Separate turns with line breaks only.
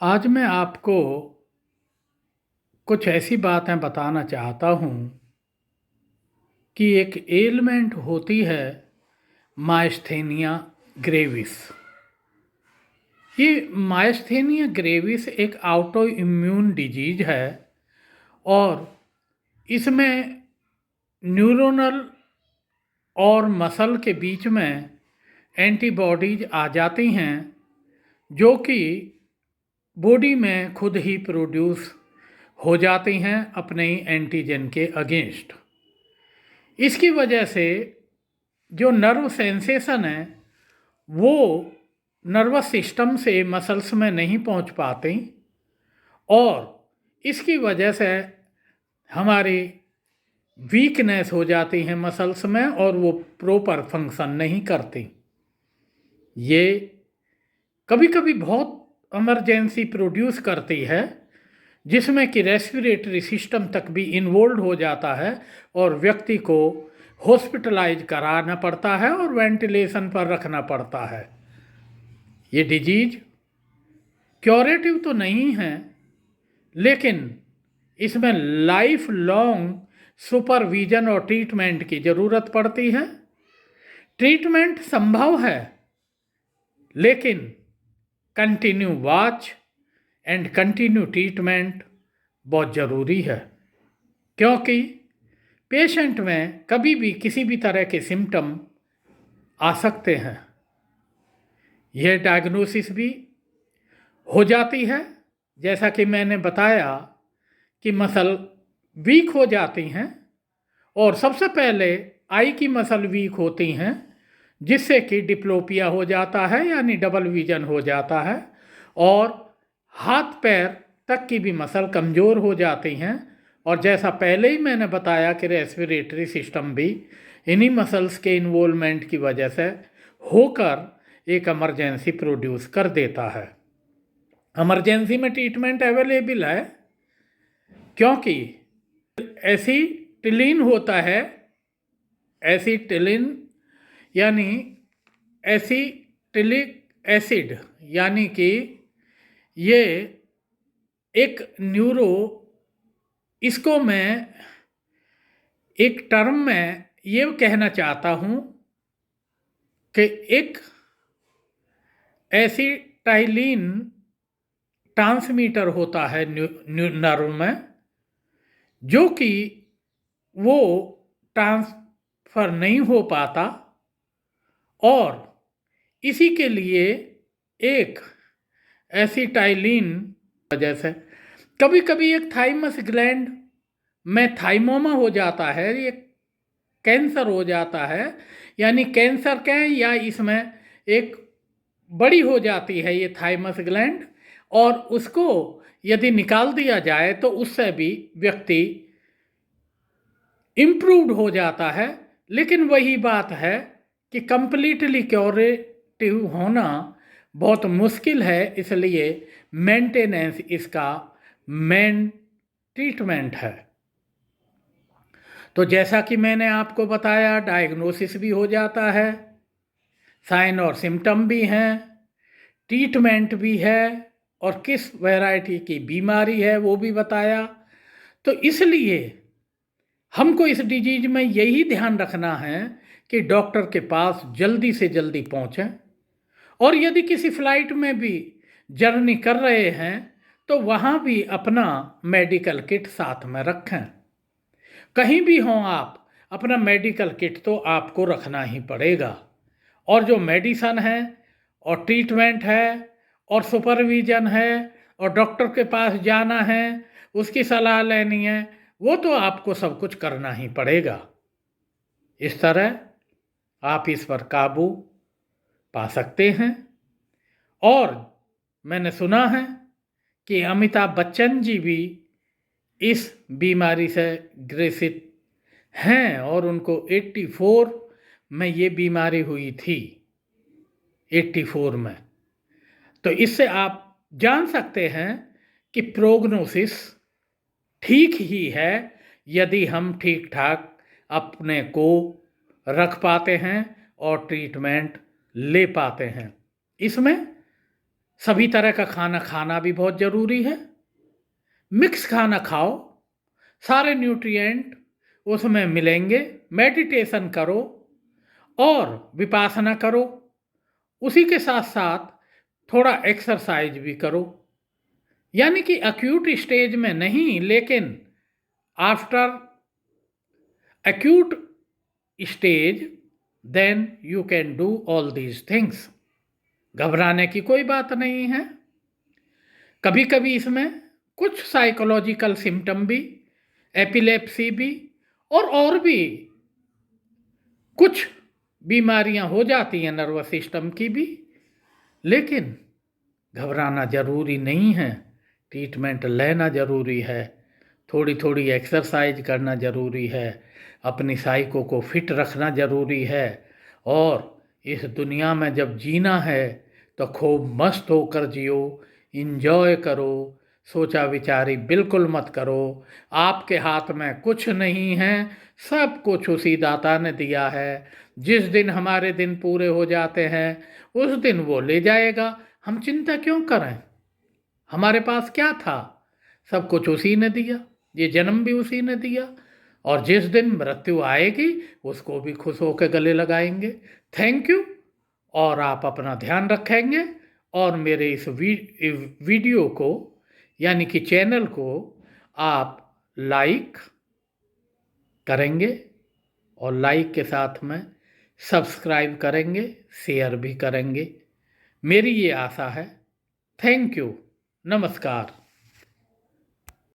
आज मैं आपको कुछ ऐसी बातें बताना चाहता हूँ कि एक एलिमेंट होती है माइस्थेनिया ग्रेविस। ये माइस्थेनिया ग्रेविस एक ऑटो इम्यून डिजीज है और इसमें न्यूरोनल और मसल के बीच में एंटीबॉडीज आ जाती हैं जो कि बॉडी में खुद ही प्रोड्यूस हो जाती हैं अपने ही एंटीजन के अगेंस्ट। इसकी वजह से जो नर्व सेंसेशन है वो नर्वस सिस्टम से मसल्स में नहीं पहुंच पाती और इसकी वजह से हमारी वीकनेस हो जाती है मसल्स में और वो प्रॉपर फंक्शन नहीं करती। ये कभी कभी बहुत इमरजेंसी प्रोड्यूस करती है जिसमें कि रेस्पिरेटरी सिस्टम तक भी इन्वॉल्व हो जाता है और व्यक्ति को हॉस्पिटलाइज कराना पड़ता है और वेंटिलेशन पर रखना पड़ता है। ये डिजीज क्योरेटिव तो नहीं है लेकिन इसमें लाइफ लॉन्ग सुपरविजन और ट्रीटमेंट की ज़रूरत पड़ती है। ट्रीटमेंट संभव है लेकिन continue watch and continue treatment बहुत ज़रूरी है क्योंकि पेशेंट में कभी भी किसी भी तरह के सिम्टम आ सकते हैं। यह डायग्नोसिस भी हो जाती है जैसा कि मैंने बताया कि मसल वीक हो जाती हैं और सबसे पहले आई की मसल वीक होती हैं जिससे कि डिप्लोपिया हो जाता है यानी डबल विजन हो जाता है और हाथ पैर तक की भी मसल कमज़ोर हो जाती हैं और जैसा पहले ही मैंने बताया कि रेस्पिरेटरी सिस्टम भी इन्हीं मसल्स के इन्वॉल्वमेंट की वजह से होकर एक इमरजेंसी प्रोड्यूस कर देता है। इमरजेंसी में ट्रीटमेंट अवेलेबल है क्योंकि एसिटिलीन होता है। एसिटिलीन यानी एसिटिलिक एसिड यानी कि ये एक इसको मैं एक टर्म में ये कहना चाहता हूँ कि एक एसिटाइलिन ट्रांसमीटर होता है नर्व में जो कि वो ट्रांसफ़र नहीं हो पाता और इसी के लिए एक एसिटाइलिन वजह से कभी कभी एक थाइमस ग्लैंड में थाइमोमा हो जाता है, ये कैंसर हो जाता है यानी कैंसर के या इसमें एक बड़ी हो जाती है ये थाइमस ग्लैंड और उसको यदि निकाल दिया जाए तो उससे भी व्यक्ति इम्प्रूव्ड हो जाता है। लेकिन वही बात है कि कंप्लीटली क्योरेटिव होना बहुत मुश्किल है, इसलिए मेंटेनेंस इसका मेन ट्रीटमेंट है। तो जैसा कि मैंने आपको बताया डायग्नोसिस भी हो जाता है, साइन और सिम्टम भी हैं, ट्रीटमेंट भी है और किस वैरायटी की बीमारी है वो भी बताया। तो इसलिए हमको इस डिजीज में यही ध्यान रखना है कि डॉक्टर के पास जल्दी से जल्दी पहुँचें और यदि किसी फ्लाइट में भी जर्नी कर रहे हैं तो वहाँ भी अपना मेडिकल किट साथ में रखें। कहीं भी हों आप, अपना मेडिकल किट तो आपको रखना ही पड़ेगा और जो मेडिसन है और ट्रीटमेंट है और सुपरविजन है और डॉक्टर के पास जाना है, उसकी सलाह लेनी है, वो तो आपको सब कुछ करना ही पड़ेगा। इस तरह आप इस पर काबू पा सकते हैं। और मैंने सुना है कि अमिताभ बच्चन जी भी इस बीमारी से ग्रसित हैं और उनको 84 में ये बीमारी हुई थी, 84 में। तो इससे आप जान सकते हैं कि प्रोग्नोसिस ठीक ही है यदि हम ठीक ठाक अपने को रख पाते हैं और ट्रीटमेंट ले पाते हैं। इसमें सभी तरह का खाना खाना भी बहुत ज़रूरी है। मिक्स खाना खाओ, सारे न्यूट्रिएंट उसमें मिलेंगे। मेडिटेशन करो और विपासना करो। उसी के साथ साथ थोड़ा एक्सरसाइज भी करो। यानी कि एक्यूट स्टेज में नहीं, लेकिन after acute stage then you can do all these things। घबराने की कोई बात नहीं है। कभी कभी इसमें कुछ साइकोलॉजिकल सिम्टम भी, एपिलेप्सी भी और भी कुछ बीमारियां हो जाती हैं नर्वस सिस्टम की भी, लेकिन घबराना ज़रूरी नहीं है। ट्रीटमेंट लेना ज़रूरी है। थोड़ी थोड़ी एक्सरसाइज करना ज़रूरी है। अपनी साइको को फिट रखना ज़रूरी है। और इस दुनिया में जब जीना है तो खूब मस्त होकर जियो, इंजॉय करो, सोचा विचारी बिल्कुल मत करो। आपके हाथ में कुछ नहीं है, सब कुछ उसी दाता ने दिया है। जिस दिन हमारे दिन पूरे हो जाते हैं उस दिन वो ले जाएगा। हम चिंता क्यों करें? हमारे पास क्या था? सब कुछ उसी ने दिया। ये जन्म भी उसी ने दिया, और जिस दिन मृत्यु आएगी उसको भी खुश होकर गले लगाएंगे। Thank you. और आप अपना ध्यान रखेंगे और मेरे इस वीडियो को यानी कि चैनल को आप लाइक करेंगे और लाइक के साथ में सब्सक्राइब करेंगे, शेयर भी करेंगे। मेरी ये आशा है। Thank you. नमस्कार।